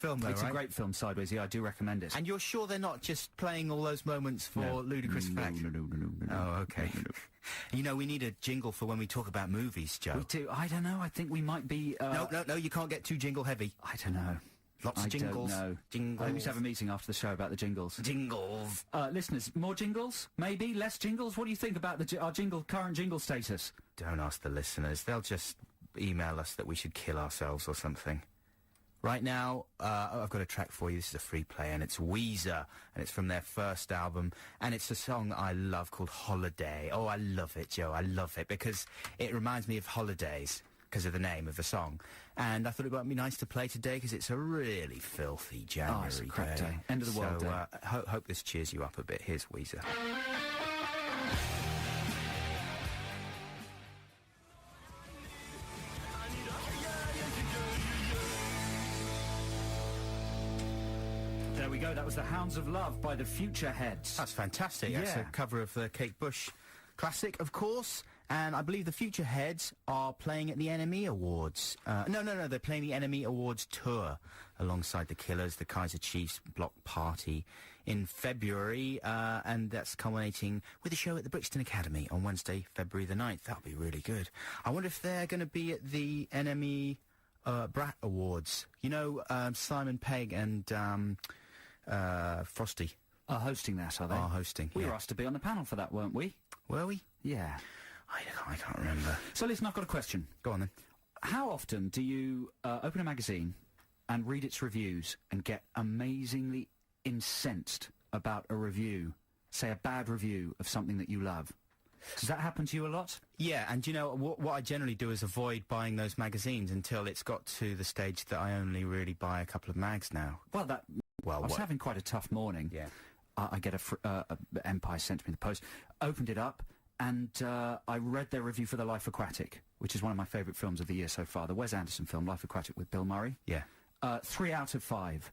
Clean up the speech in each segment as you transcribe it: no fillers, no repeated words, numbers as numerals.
film, though, It's right? a great film, Sideways. Yeah, I do recommend it. And you're sure they're not just playing all those moments for ludicrous fact? No. Oh, okay. You know, we need a jingle for when we talk about movies, Joe. We do. I don't know. I think we might be. No, you can't get too jingle heavy. I don't know. Lots of jingles. I don't know. Jingles. I think we should have a meeting after the show about the jingles. Jingles. Listeners, more jingles? Maybe? Less jingles? What do you think about our current jingle status? Don't ask the listeners. They'll just email us that we should kill ourselves or something. Right now, I've got a track for you. This is a free play, and it's Weezer, and it's from their first album, and it's a song I love called Holiday. Oh, I love it, Joe. I love it, because it reminds me of holidays, because of the name of the song. And I thought it might be nice to play today, because it's a really filthy January it's a crap day. day. End of the world day. Hope this cheers you up a bit. Here's Weezer. There we go. That was The Hounds of Love by the Future Heads. That's fantastic. That's Yeah. a cover of the Kate Bush classic, of course. And I believe the Future Heads are playing at the NME Awards. No, they're playing the NME Awards tour alongside the Killers, the Kaiser Chiefs Block Party in February, and that's culminating with a show at the Brixton Academy on Wednesday, February the 9th. That'll be really good. I wonder if they're going to be at the NME Brat Awards. You know, Simon Pegg and Frosty Are hosting that, are they? are hosting. We yeah. were asked to be on the panel for that, weren't we? Were we? Yeah. I can't remember. So listen, I've got a question. Go on then. How often do you open a magazine and read its reviews and get amazingly incensed about a review, say a bad review of something that you love? Does that happen to you a lot? Yeah, and you know, what I generally do is avoid buying those magazines until it's got to the stage that I only really buy a couple of mags now. Well, I was what? having quite a tough morning. Yeah. I get a Empire sent me the post, opened it up, and I read their review for The Life Aquatic, which is one of my favourite films of the year so far, the Wes Anderson film, Life Aquatic with Bill Murray. Yeah. 3 out of 5.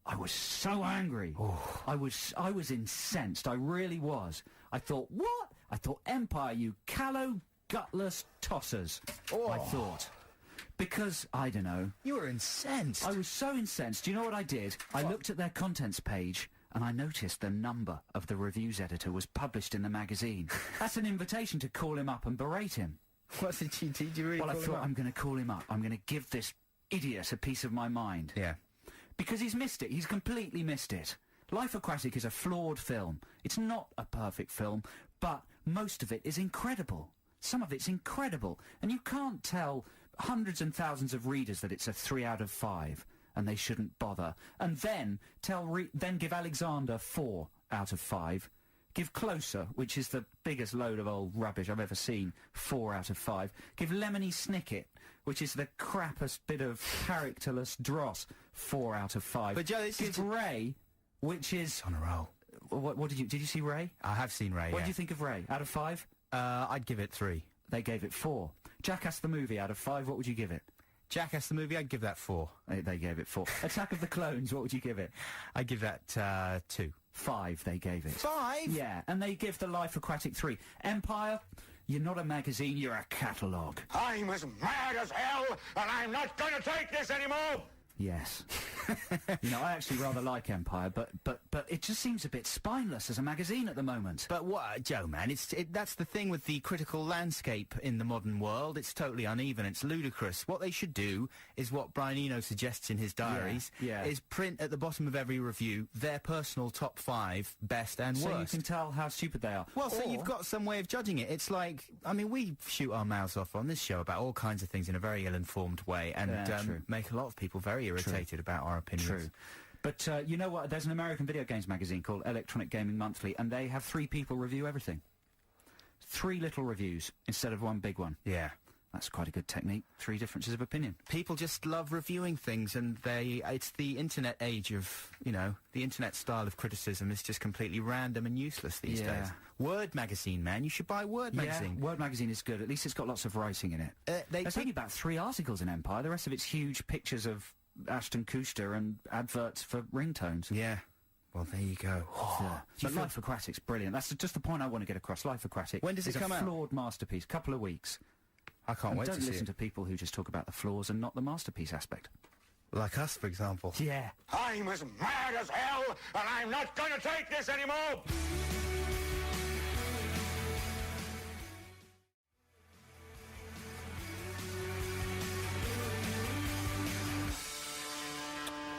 I was so angry. Oh. I was incensed. I really was. I thought, what? I thought, Empire, you callow, gutless tossers. I thought. Because, I don't know. You were incensed. I was so incensed. Do you know what I did? I looked at their contents page, and I noticed the number of the reviews editor was published in the magazine. That's an invitation to call him up and berate him. What did you really Well, I call him thought, up? I'm going to call him up. I'm going to give this idiot a piece of my mind. Yeah. Because he's missed it. He's completely missed it. Life Aquatic is a flawed film. It's not a perfect film, but most of it is incredible. Some of it's incredible. And you can't tell hundreds and thousands of readers that it's a 3 out of 5 and they shouldn't bother. And then then give Alexander 4 out of 5. Give Closer, which is the biggest load of old rubbish I've ever seen, 4 out of 5. Give Lemony Snicket, which is the crappest bit of characterless dross, 4 out of 5. But Joe, give Ray, which is on a roll. What did you see Ray? I have seen Ray. What yeah. do you think of Ray? Out of 5? I'd give it 3. They gave it 4. Jackass the movie, out of 5, what would you give it? Jackass the movie, I'd give that 4. They gave it 4. Attack of the Clones, what would you give it? I'd give that 2. 5 they gave it. 5? Yeah, and they give The Life Aquatic 3. Empire, you're not a magazine, you're a catalogue. I'm as mad as hell, and I'm not going to take this anymore! Yes. You know, I actually rather like Empire, but it just seems a bit spineless as a magazine at the moment. But what, Joe, man, that's the thing with the critical landscape in the modern world. It's totally uneven. It's ludicrous. What they should do is what Brian Eno suggests in his diaries, Yeah. is print at the bottom of every review their personal top 5 best and So worst. you can tell how stupid they are. Well, so Or- you've got some way of judging it. It's like, I mean, we shoot our mouths off on this show about all kinds of things in a very ill-informed way, and Yeah, true. make a lot of people very irritated about our opinions. True. But you know what? There's an American video games magazine called Electronic Gaming Monthly, and they have 3 people review everything. 3 little reviews instead of 1 big one. Yeah. That's quite a good technique. 3 differences of opinion. People just love reviewing things, and it's the internet age of, you know, the internet style of criticism is just completely random and useless these Yeah. days. Word magazine, man. You should buy Word magazine. Yeah, Word magazine is good. At least it's got lots of writing in it. They There's take- only about 3 articles in Empire. The rest of it's huge pictures of Ashton Kutcher and adverts for ringtones. Yeah. Well, there you go. Yeah. But Life Aquatic's brilliant. That's just the point I want to get across. Life Aquatic. When does it is come a out? flawed masterpiece. Couple of weeks. I can't And wait don't to see listen it. to people who just talk about the flaws and not the masterpiece aspect. Like us, for example. Yeah. I'm as mad as hell, and I'm not going to take this anymore!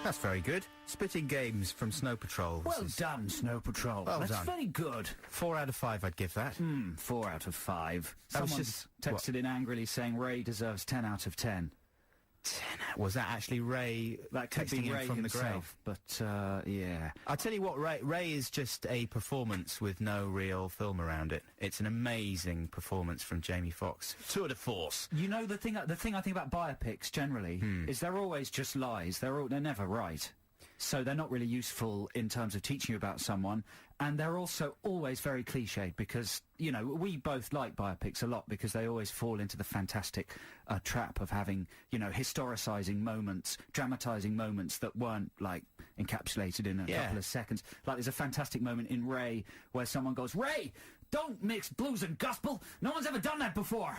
That's very good. Spitting games from Snow Patrol. Well done, Snow Patrol. Well That's done. very good. 4 out of 5, I'd give that. 4 out of 5. That was Someone just- texted in angrily saying Ray deserves 10 out of 10. Was that actually Ray That could texting be in Ray from himself, the grave? but yeah. I'll tell you what, Ray is just a performance with no real film around it. It's an amazing performance from Jamie Foxx. Tour de force. You know, the thing I think about biopics generally is they're always just lies. They're never right. So they're not really useful in terms of teaching you about someone, and they're also always very cliched because, you know, we both like biopics a lot because they always fall into the fantastic trap of having, you know, historicising moments, dramatising moments that weren't, like, encapsulated in a couple of seconds. Like, there's a fantastic moment in Ray where someone goes, "Ray, don't mix blues and gospel. No one's ever done that before."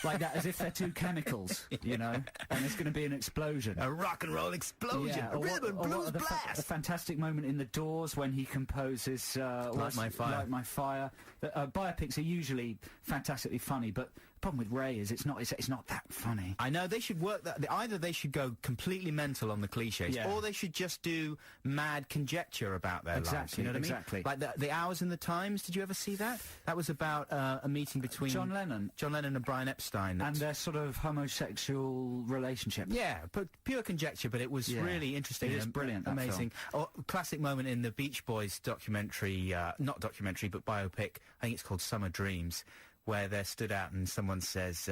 Like that, as if they're two chemicals, you know, and there's going to be an explosion. A rock and roll explosion. A or rhythm and or blues the blast. fantastic moment in The Doors when he composes Light My Fire. Light My Fire. Biopics are usually fantastically funny, but the problem with Ray is it's not that funny. I know, they should work that. Either they should go completely mental on the cliches, Yeah. or they should just do mad conjecture about their lives. You know what exactly. I mean? Like the Hours in the Times. Did you ever see that? That was about a meeting between John Lennon and Brian Epstein. and their sort of homosexual relationship. Yeah, but pure conjecture, but it was Yeah. really interesting. It is and brilliant, that amazing. Oh, classic moment in the Beach Boys documentary, not documentary, but biopic. I think it's called Summer Dreams, where they're stood out and someone says,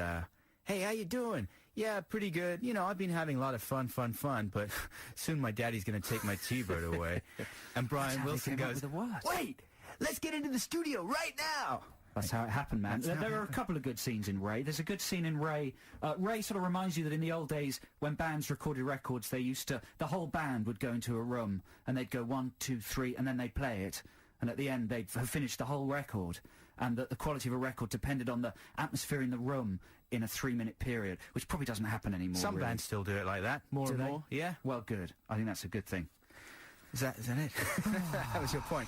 "Hey, how you doing?" "Yeah, pretty good. You know, I've been having a lot of fun, but soon my daddy's going to take my T-bird away." And Brian how they Wilson came up goes, with the words. "Wait, let's get into the studio right now." That's how it happened, man. There are a couple of good scenes in Ray. There's a good scene in Ray. Ray sort of reminds you that in the old days, when bands recorded records, the whole band would go into a room and they'd go 1, 2, 3, and then they'd play it. And at the end, they'd have finished the whole record. And that the quality of a record depended on the atmosphere in the room in a 3-minute period, which probably doesn't happen anymore. Some really. bands still do it like that, more Do and they? more. Yeah. Well, good. I think that's a good thing. Is that it? That was your point.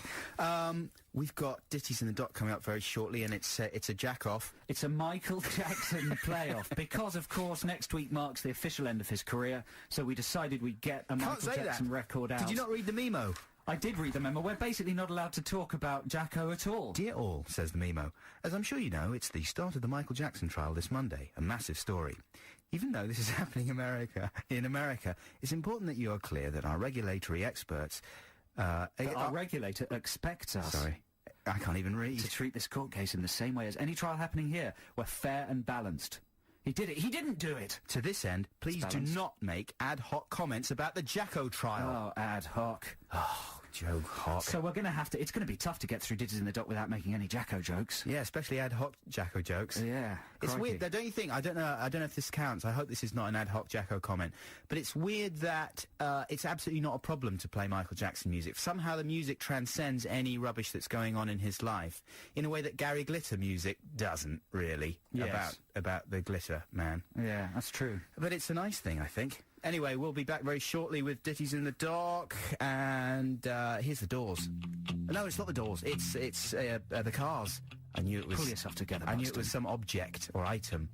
We've got Ditties in the Dock coming up very shortly, and it's a jack-off. It's a Michael Jackson playoff because, of course, next week marks the official end of his career, so we decided we'd get a Can't Michael say Jackson that. record out. Did you not read the memo? I did read the memo. We're basically not allowed to talk about Jacko at all. Dear all, says the memo, as I'm sure you know, it's the start of the Michael Jackson trial this Monday, a massive story. Even though this is happening in America, it's important that you are clear that our regulatory experts... Our regulator expects us Sorry, I can't even read. to treat this court case in the same way as any trial happening here. We're fair and balanced. He did it. He didn't do it. To this end, please do balanced. not make ad hoc comments about the Jacko trial. Oh, ad hoc. Oh, Joe Hock. So we're going to have to... It's going to be tough to get through Ditties in the Dock without making any Jacko jokes. Yeah, especially ad hoc Jacko jokes. Yeah. It's crikey. weird, though, don't you think? I don't know if this counts. I hope this is not an ad hoc Jacko comment. But it's weird that it's absolutely not a problem to play Michael Jackson music. Somehow the music transcends any rubbish that's going on in his life in a way that Gary Glitter music doesn't, really, Yes. about the Glitter Man. Yeah, that's true. But it's a nice thing, I think. Anyway, we'll be back very shortly with Ditties in the Dock, and here's the Doors. No, it's not the Doors. It's the Cars. I knew it was... Pull yourself together, I knew it Buxton. was some object or item.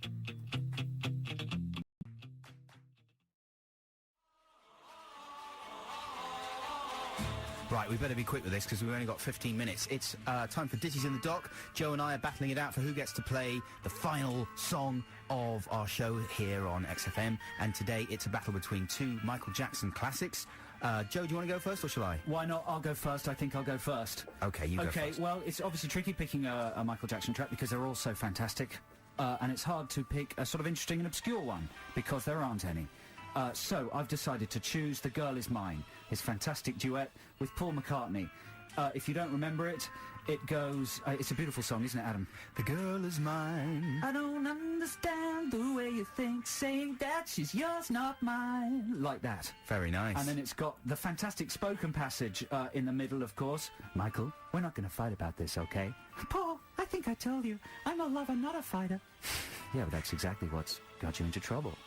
Right, we better be quick with this because we've only got 15 minutes. It's time for Ditties in the Dock. Joe and I are battling it out for who gets to play the final song of our show here on XFM. And today it's a battle between two Michael Jackson classics. Joe, do you want to go first or shall I? Why not? I'll go first. I think I'll go first. Okay, you go Okay, first. well, it's obviously tricky picking a Michael Jackson track because they're all so fantastic. And it's hard to pick a sort of interesting and obscure one because there aren't any. So I've decided to choose The Girl Is Mine, his fantastic duet with Paul McCartney. If you don't remember it, it goes... it's a beautiful song, isn't it, Adam? The girl is mine. I don't understand the way you think, saying that she's yours, not mine. Like that. Very nice. And then it's got the fantastic spoken passage in the middle, of course. Michael, we're not going to fight about this, okay? Paul, I think I told you. I'm a lover, not a fighter. Yeah, but that's exactly what's got you into trouble.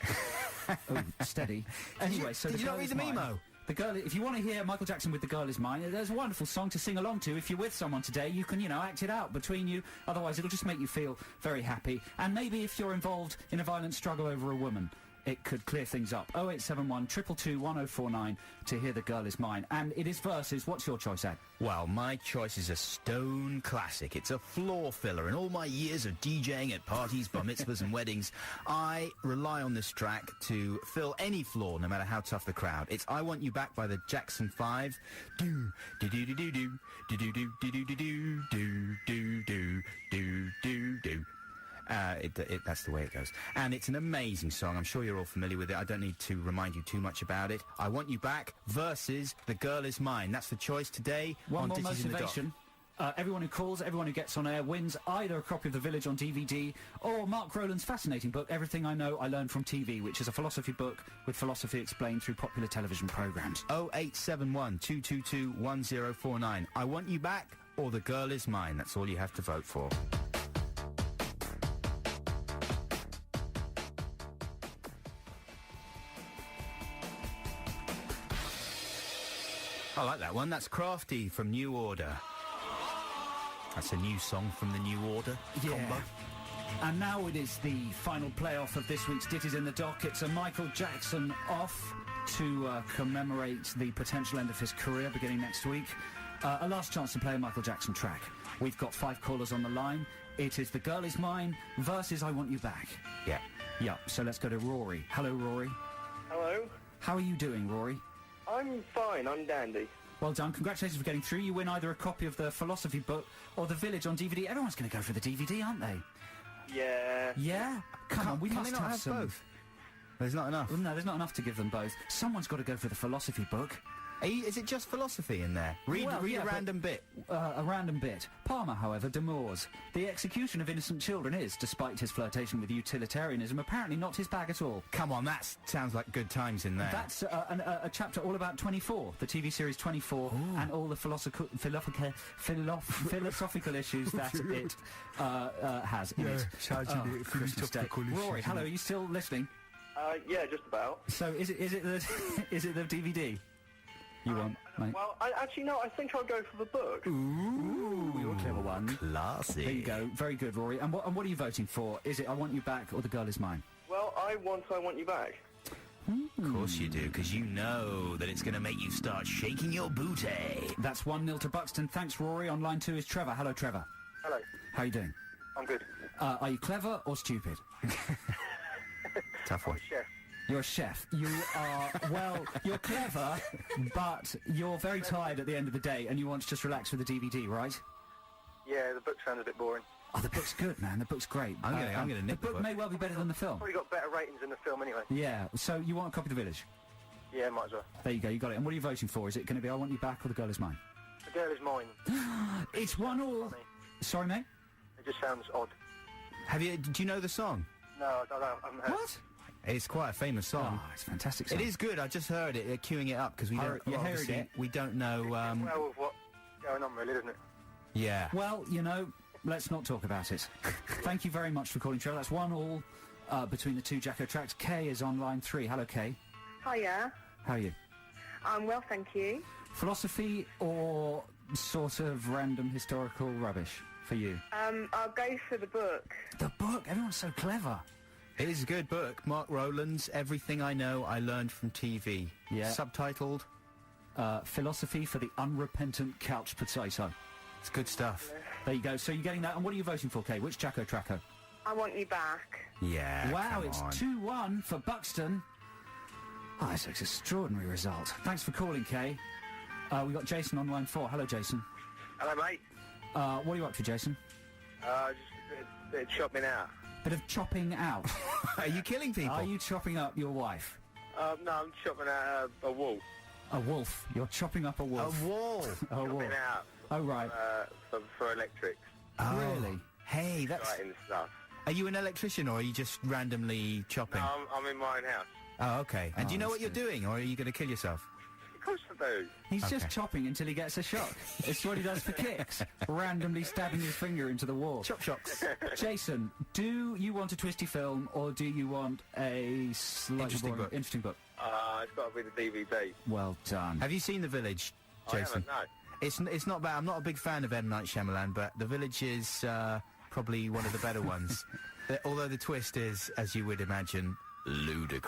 Oh, steady. Anyway, so did The you not Girl read Is the Mine. memo? The girl. If you want to hear Michael Jackson with The Girl Is Mine, there's a wonderful song to sing along to. If you're with someone today, you can, act it out between you. Otherwise, it'll just make you feel very happy. And maybe if you're involved in a violent struggle over a woman, it could clear things up. 0871 222 1049 to hear The Girl Is Mine. And it is versus. What's your choice, Ed? Well, my choice is a stone classic. It's a floor filler. In all my years of DJing at parties, bar mitzvahs and weddings, I rely on this track to fill any floor, no matter how tough the crowd. It's I Want You Back by the Jackson 5. Do, do do do do do, do do do do do do do do do do do do. That's the way it goes. And it's an amazing song. I'm sure you're all familiar with it. I don't need to remind you too much about it. I Want You Back versus The Girl Is Mine. That's the choice today. One on more Ditties in the Dock. motivation. Everyone who calls, everyone who gets on air wins either a copy of The Village on DVD or Mark Rowland's fascinating book, Everything I Know I Learned from TV, which is a philosophy book with philosophy explained through popular television programmes. 0871 222 1049. I Want You Back or The Girl Is Mine. That's all you have to vote for. I like that one. That's Crafty from New Order. That's a new song from the New Order combo. And now it is the final playoff of this week's Ditties in the Dock. It's a Michael Jackson off to commemorate the potential end of his career beginning next week. A last chance to play a Michael Jackson track. We've got 5 callers on the line. It is The Girl Is Mine versus I Want You Back. Yeah. Yeah, so let's go to Rory. Hello, Rory. Hello. How are you doing, Rory? I'm fine, I'm dandy. Well done. Congratulations for getting through. You win either a copy of the philosophy book or The Village on DVD. Everyone's going to go for the DVD, aren't they? Yeah. Yeah? Come on, we Can must they not have some... both? There's not enough. Well, no, there's not enough to give them both. Someone's got to go for the philosophy book. Is it just philosophy in there? Read Well, yeah, a random bit. A random bit. Palmer, however, demurs. The execution of innocent children is, despite his flirtation with utilitarianism, apparently not his bag at all. Come on, that sounds like good times in there. That's a chapter all about 24, the TV series 24, and all the philosophical issues that it has in it. Christmas Day. Rory, hello, are you still listening? Yeah, just about. So is it the is it the DVD you want, mate? Well, actually, no, I think I'll go for the book. Ooh, you're a clever one. Classy. There you go. Very good, Rory. And what are you voting for? Is it I Want You Back or The Girl Is Mine? Well, I want You Back. Of course you do, because you know that it's going to make you start shaking your booty. That's 1-0 to Buxton. Thanks, Rory. On line 2 is Trevor. Hello, Trevor. Hello. How are you doing? I'm good. Are you clever or stupid? Tough one. Chef. You're a chef. You are, well, you're clever, but you're very tired at the end of the day and you want to just relax with the DVD, right? Yeah, the book sounds a bit boring. Oh, the book's good, man. The book's great. I'm gonna nick the book the book. may well be better than the film. Probably got better ratings than the film anyway. Yeah, so you want a copy of The Village? Yeah, might as well. There you go, you got it. And what are you voting for? Is it going to be I Want You Back or The Girl Is Mine? The Girl Is Mine. It's 1-all. Funny. Sorry, mate? It just sounds odd. Do you know the song? No, I don't know. I haven't heard. What? It's quite a famous song. Oh, it's a fantastic song. It is good. I just heard it, queuing it up, because we You don't, heard obviously, it? we don't know, Well, with what's going on, really, isn't it? yeah. Well, let's not talk about it. Thank you very much for calling, Trevor. That's 1-all between the two Jacko tracks. Kay is on line 3. Hello, Kay. Hiya. How are you? I'm well, thank you. Philosophy or sort of random historical rubbish for you? I'll go for the book. The book? Everyone's so clever. It is a good book. Mark Rowland's Everything I Know I Learned from TV. Yeah. Subtitled. Philosophy for the Unrepentant Couch Potato. It's good stuff. There you go. So you're getting that. And what are you voting for, Kay? Which Jacko tracker? I Want You Back. Yeah. Wow, come it's on. 2-1 for Buxton. Oh, that's an extraordinary result. Thanks for calling, Kay. We've got Jason on line 4. Hello, Jason. Hello, mate. What are you up to, Jason? Just bit of chopping out. Bit of chopping out. Are you killing people? Are you chopping up your wife? No, I'm chopping out a wall. A wolf. You're chopping up a A wolf. wall. A wolf. Chopping out Oh, right. for electrics. Oh. Really? Hey, that's... Lighting stuff. Are you an electrician, or are you just randomly chopping? No, I'm in my own house. Oh, okay. And do you know that's what you're good. doing, or are you going to kill yourself? Of course, do. He's Okay. just chopping until he gets a shock. It's what he does for kicks. Randomly stabbing his finger into the wall. Chop shocks. Jason, do you want a twisty film or do you want a slightly Interesting boring, book. interesting book? It's got to be the DVD. Well done. Have you seen The Village, I Jason? haven't, no. It's not bad. I'm not a big fan of M. Night Shyamalan, but The Village is probably one of the better ones. Although the twist is, as you would imagine, ludicrous.